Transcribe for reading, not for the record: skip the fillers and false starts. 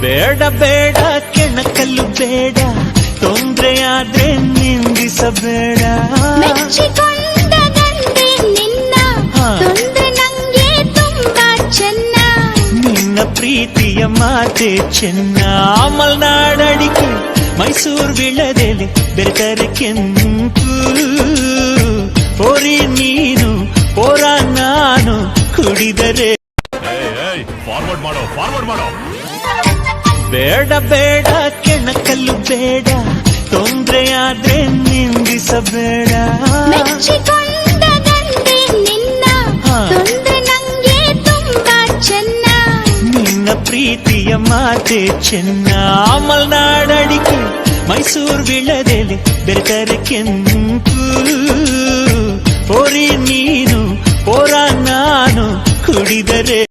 ಬೇಡ ಬೇಡ ಕೆಣಕಲು ಬೇಡ, ತೊಂದ್ರೆಯಾದ್ರೆ ನಿಂದಿಸಬೇಡ. ಮೆಚ್ಚಿಕೊಂಡ ಗಂಡೆ ನಿನ್ನ, ತೊಂದ್ರೆ ನಂಗೆ ತುಂಬಾ ಚೆನ್ನ. ನಿನ್ನ ಪ್ರೀತಿಯ ಮಾತೆ ಚೆನ್ನ. ಮಲ್ನಾಡಡಿಕೆ ಮೈಸೂರು ವಿಳದೆಲೆ ಬೆರೆತರೆ ಕೆಂಪು. ಪೋರಿ ನೀನು ಪೋರ ನಾನು ಕುಡಿದರೆ. ಫಾರ್ವರ್ಡ್ ಮಾಡೋ. ಬೇಡ ಬೇಡ ಕೆಣಕಲು ಬೇಡ, ತೊಂದ್ರೆಯಾದ್ರೆ ನಿಂದಿಸಬೇಡ. ಮೆಚ್ಚಿಕೊಂಡ ಗಂಡೆ ನಿನ್ನ, ತೊಂದ್ರೆ ನಂಗೆ ತುಂಬಾ ಚೆನ್ನ. ನಿನ್ನ ಪ್ರೀತಿಯ ಮಾತೆ ಚೆನ್ನ. ಮಲ್ನಾಡಡಿಕೆ ಮೈಸೂರು ವಿಳದೆಲೆ ಬೆರೆತರೆ ಕೆಂಪು. ಪೋರಿ ನೀನು ಪೋರ ನಾನು ಕುಡಿದರೆ.